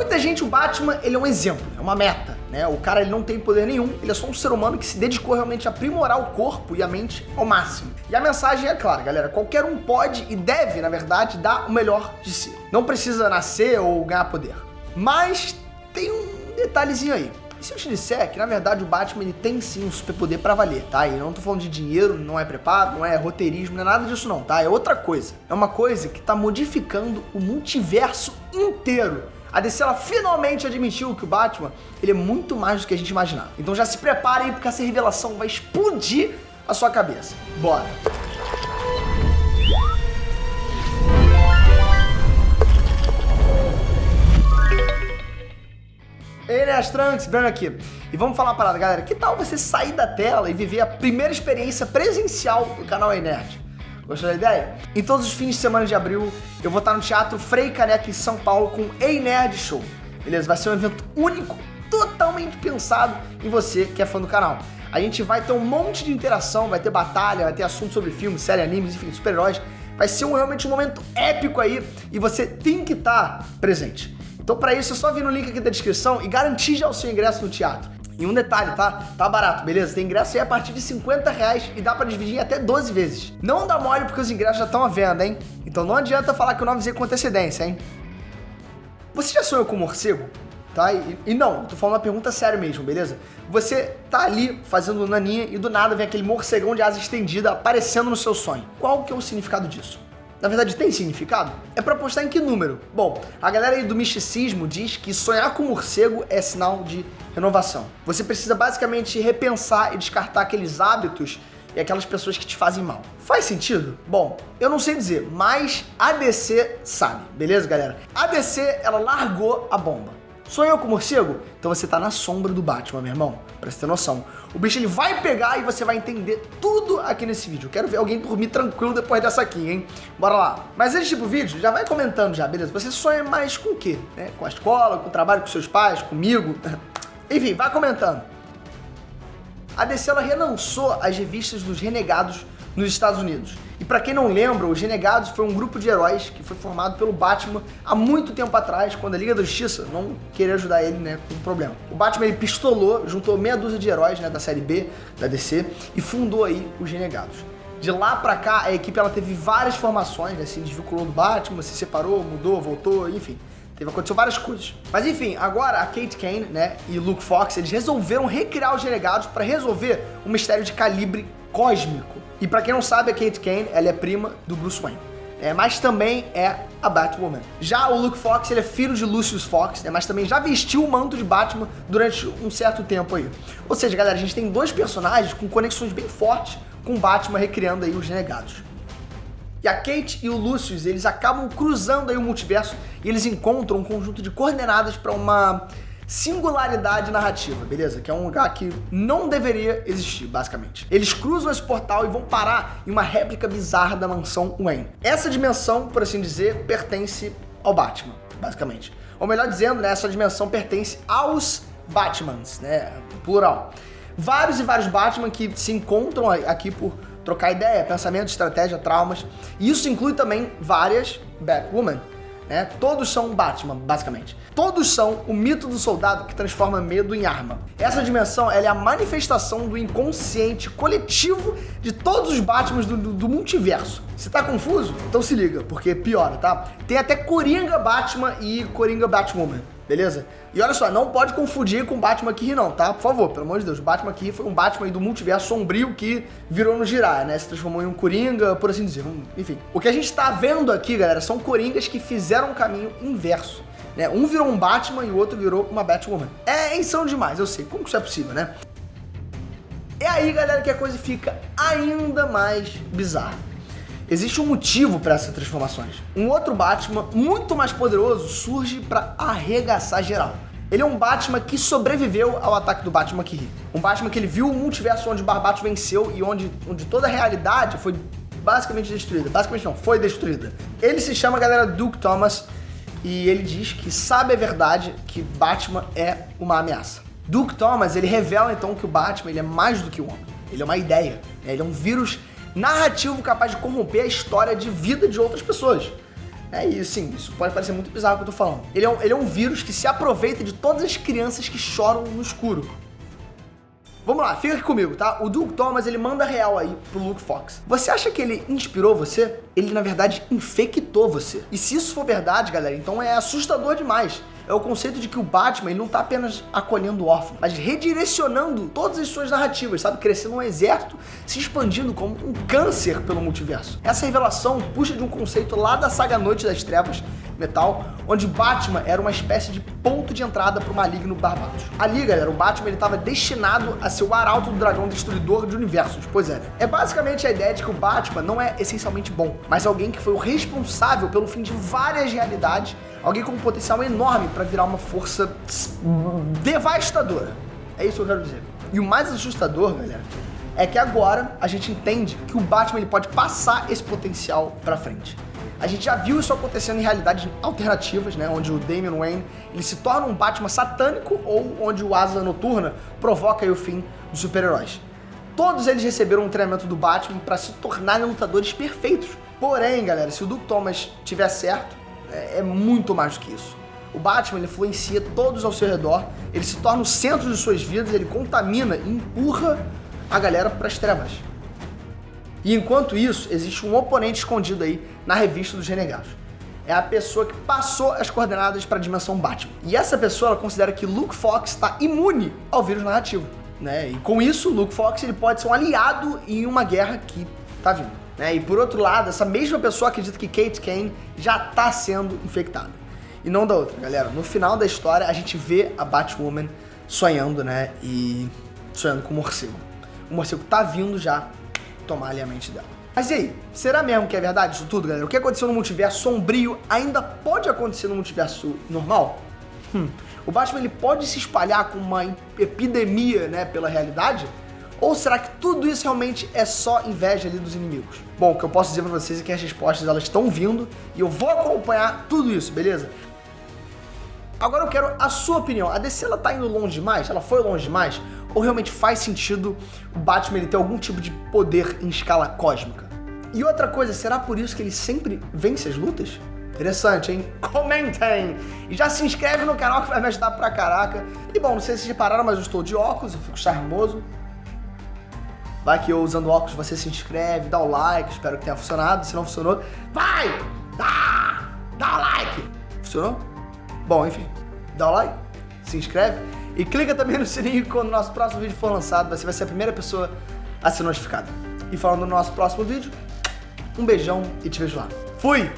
muita gente o Batman, ele é um exemplo, é uma meta, né? O cara, ele não tem poder nenhum, ele é só um ser humano que se dedicou realmente a aprimorar o corpo e a mente ao máximo. E a mensagem é clara, galera, qualquer um pode e deve, na verdade, dar o melhor de si. Não precisa nascer ou ganhar poder. Mas tem um detalhezinho aí. E se eu te disser que, na verdade, o Batman ele tem sim um superpoder pra valer, tá? E eu não tô falando de dinheiro, não é preparo, não é roteirismo, não é nada disso não, tá? É outra coisa. É uma coisa que tá modificando o multiverso inteiro. A DC, ela finalmente admitiu que o Batman, ele é muito mais do que a gente imaginava. Então já se prepare aí, porque essa revelação vai explodir a sua cabeça. Bora! Ei, Trunks, Breno aqui. E vamos falar uma parada, galera. Que tal você sair da tela e viver a primeira experiência presencial do canal Ei Nerd? Gostou da ideia? Em todos os fins de semana de abril, eu vou estar no Teatro Frei Caneca em São Paulo com Ei Nerd Show. Beleza? Vai ser um evento único, totalmente pensado em você que é fã do canal. A gente vai ter um monte de interação, vai ter batalha, vai ter assunto sobre filmes, séries, animes, enfim, super-heróis. Vai ser realmente um momento épico aí e você tem que estar presente. Então pra isso é só vir no link aqui da descrição e garantir já o seu ingresso no teatro. E um detalhe, tá? Tá barato, beleza? Tem ingresso aí a partir de R$50 e dá pra dividir em até 12 vezes. Não dá mole porque os ingressos já estão à venda, hein? Então não adianta falar que eu não avisei com antecedência, hein? Você já sonhou com um morcego? Tá? E não, tô falando uma pergunta séria mesmo, beleza? Você tá ali fazendo naninha e do nada vem aquele morcegão de asa estendida aparecendo no seu sonho. Qual que é o significado disso? Na verdade, tem significado? É pra apostar em que número? Bom, a galera aí do misticismo diz que sonhar com morcego é sinal de renovação. Você precisa basicamente repensar e descartar aqueles hábitos e aquelas pessoas que te fazem mal. Faz sentido? Bom, eu não sei dizer, mas a DC sabe, beleza, galera? A DC, ela largou a bomba. Sonhou com morcego? Então você tá na sombra do Batman, meu irmão. Pra você ter noção. O bicho ele vai pegar e você vai entender tudo aqui nesse vídeo. Eu quero ver alguém dormir tranquilo depois dessa aqui, hein? Bora lá. Mas antes de ir pro vídeo, já vai comentando já, beleza? Você sonha mais com o quê? Né? Com a escola, com o trabalho com seus pais, comigo? Enfim, vai comentando. A DC ela relançou as revistas dos Renegados nos Estados Unidos. E pra quem não lembra, os Renegados foi um grupo de heróis que foi formado pelo Batman há muito tempo atrás, quando a Liga da Justiça não queria ajudar ele, né, com um problema. O Batman ele pistolou, juntou meia dúzia de heróis, né, da série B da DC e fundou aí os Renegados. De lá pra cá, a equipe ela teve várias formações, né, se desvinculou do Batman, se separou, mudou, voltou, enfim. Aconteceu várias coisas. Mas enfim, agora a Kate Kane, né, e o Luke Fox, eles resolveram recriar os Renegados para resolver um mistério de calibre cósmico. E pra quem não sabe, a Kate Kane, ela é prima do Bruce Wayne. Mas também é a Batwoman. Já o Luke Fox, ele é filho de Lucius Fox, né, mas também já vestiu o manto de Batman durante um certo tempo aí. Ou seja, galera, a gente tem dois personagens com conexões bem fortes com o Batman recriando aí os Renegados. E a Kate e o Lucius, eles acabam cruzando aí o multiverso e eles encontram um conjunto de coordenadas para uma singularidade narrativa, beleza? Que é um lugar que não deveria existir, basicamente. Eles cruzam esse portal e vão parar em uma réplica bizarra da mansão Wayne. Essa dimensão, por assim dizer, pertence ao Batman, basicamente. Ou melhor dizendo, né, essa dimensão pertence aos Batmans, né, plural. Vários e vários Batman que se encontram aqui por trocar ideia, pensamento, estratégia, traumas. E isso inclui também várias Batwoman, né? Todos são Batman, basicamente. Todos são o mito do soldado que transforma medo em arma. Essa dimensão ela é a manifestação do inconsciente coletivo de todos os Batmans do multiverso. Se tá confuso? Então se liga, porque piora, tá? Tem até Coringa Batman e Coringa Batwoman, beleza? E olha só, não pode confundir com Batman que ri não, tá? Por favor, pelo amor de Deus. O Batman que ri foi um Batman aí do multiverso sombrio que virou no girar, né? Se transformou em um Coringa, por assim dizer. Enfim. O que a gente tá vendo aqui, galera, são Coringas que fizeram um caminho inverso, né? Um virou um Batman e o outro virou uma Batwoman. É insano demais, eu sei. Como que isso é possível, né? É aí, galera, que a coisa fica ainda mais bizarra. Existe um motivo para essas transformações. Um outro Batman, muito mais poderoso, surge para arregaçar geral. Ele é um Batman que sobreviveu ao ataque do Batman que ri. Um Batman que ele viu o multiverso onde o Barbato venceu e onde toda a realidade foi basicamente destruída. Basicamente não, foi destruída. Ele se chama, galera, Duke Thomas e ele diz que sabe a verdade que Batman é uma ameaça. Duke Thomas, ele revela então que o Batman ele é mais do que um homem. Ele é uma ideia, né? Ele é um vírus narrativo capaz de corromper a história de vida de outras pessoas. É isso, sim, isso pode parecer muito bizarro o que eu tô falando. Ele é um vírus que se aproveita de todas as crianças que choram no escuro. Vamos lá, fica aqui comigo, tá? O Duke Thomas, ele manda real aí pro Luke Fox. Você acha que ele inspirou você? Ele, na verdade, infectou você. E se isso for verdade, galera, então é assustador demais. É o conceito de que o Batman, ele não tá apenas acolhendo o órfão, mas redirecionando todas as suas narrativas, sabe? Crescendo um exército, se expandindo como um câncer pelo multiverso. Essa revelação puxa de um conceito lá da saga Noite das Trevas, Metal, onde Batman era uma espécie de ponto de entrada pro maligno Barbatos. Ali, galera, o Batman, ele tava destinado a ser o arauto do dragão destruidor de universos. Pois é, né? É basicamente a ideia de que o Batman não é essencialmente bom, mas alguém que foi o responsável pelo fim de várias realidades, alguém com um potencial enorme para virar uma força devastadora. É isso que eu quero dizer. E o mais assustador, galera, é que agora a gente entende que o Batman, ele pode passar esse potencial para frente. A gente já viu isso acontecendo em realidades alternativas, né? Onde o Damian Wayne, ele se torna um Batman satânico, ou onde o Asa Noturna provoca aí o fim dos super-heróis. Todos eles receberam um treinamento do Batman para se tornarem lutadores perfeitos. Porém, galera, se o Duke Thomas tiver certo, é muito mais do que isso. O Batman, ele influencia todos ao seu redor, ele se torna o centro de suas vidas, ele contamina e empurra a galera para as trevas. E enquanto isso, existe um oponente escondido aí na revista dos Renegados. É a pessoa que passou as coordenadas para a dimensão Batman. E essa pessoa, ela considera que Luke Fox está imune ao vírus narrativo, né? E com isso, Luke Fox, ele pode ser um aliado em uma guerra que tá vindo, né? E por outro lado, essa mesma pessoa acredita que Kate Kane já tá sendo infectada. E não da outra, galera. No final da história, a gente vê a Batwoman sonhando, né? E sonhando com o morcego. O morcego tá vindo já tomar ali a mente dela. Mas e aí? Será mesmo que é verdade isso tudo, galera? O que aconteceu no multiverso sombrio ainda pode acontecer no multiverso normal? O Batman, ele pode se espalhar com uma epidemia, né, pela realidade? Ou será que tudo isso realmente é só inveja ali dos inimigos? Bom, o que eu posso dizer pra vocês é que as respostas, elas estão vindo e eu vou acompanhar tudo isso, beleza? Agora eu quero a sua opinião. A DC, ela tá indo longe demais? Ela foi longe demais? Ou realmente faz sentido o Batman, ele ter algum tipo de poder em escala cósmica? E outra coisa, será por isso que ele sempre vence as lutas? Interessante, hein? Comentem! E já se inscreve no canal que vai me ajudar pra caraca. E bom, não sei se vocês repararam, mas eu estou de óculos, eu fico charmoso. Vai que eu usando óculos você se inscreve, dá o like, espero que tenha funcionado. Se não funcionou, vai! Dá o like! Funcionou? Bom, enfim, dá o like, se inscreve e clica também no sininho quando o nosso próximo vídeo for lançado. Você vai ser a primeira pessoa a ser notificada. E falando no nosso próximo vídeo, um beijão e te vejo lá. Fui!